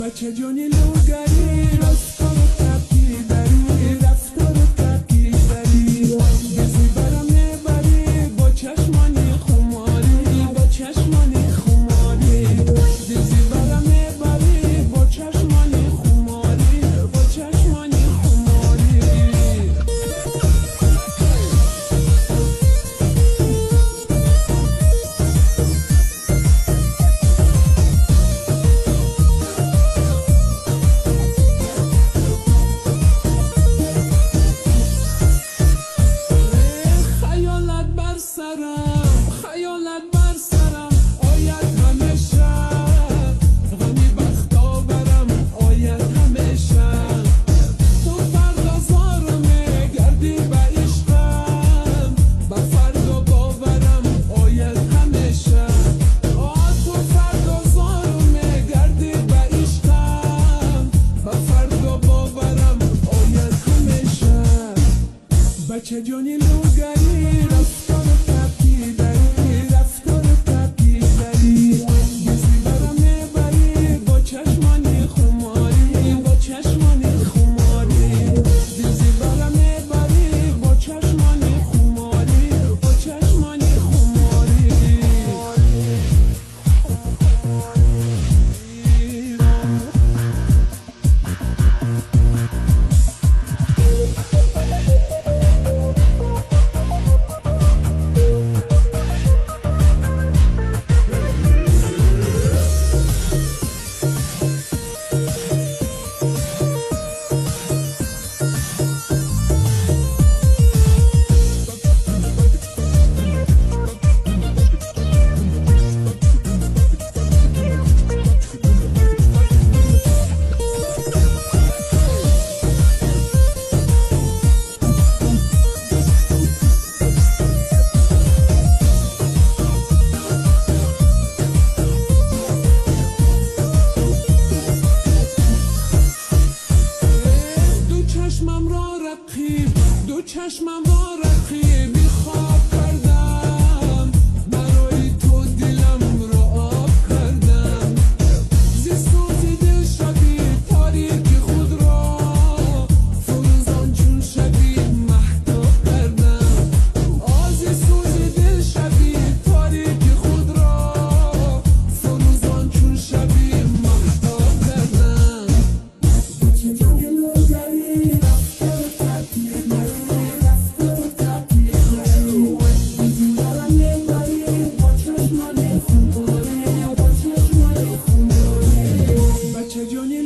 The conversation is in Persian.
بچه جانی لوگری رفتار تبکی داری رفتار تبکی داری بزی برم نبری با چشمانی خماری با چشمانی خماری بزی برم نبری با چشمانی خماری با چشمانی خماری خیالت بر سرم آید همیشه غمی بخت آورم آید همیشه تو فردا زارمه گردی به عشقم به فردا باورم آید همیشه تو فردا زارمه گردی به عشقم به فردا باورم آید همیشه بچه جانی لوگری رفتار تبکی داری رفتار تبکی داری بزی برم نبری با چشمانی خماری با چشمانی خماری بزی برم نبری با چشمانی خماری با چشمانی خماری دو چشمم را رقیبی خواب کردم برای تو دلم را آب کردم زی سوزی دل شبی تاریکی خود را فروزان چون شبی مهتاب کردم زی سوزی دل شبی تاریکی خود را فروزان چون شبی مهتاب کردم بچه جانی لوگری رفتار تبکی بچه جانی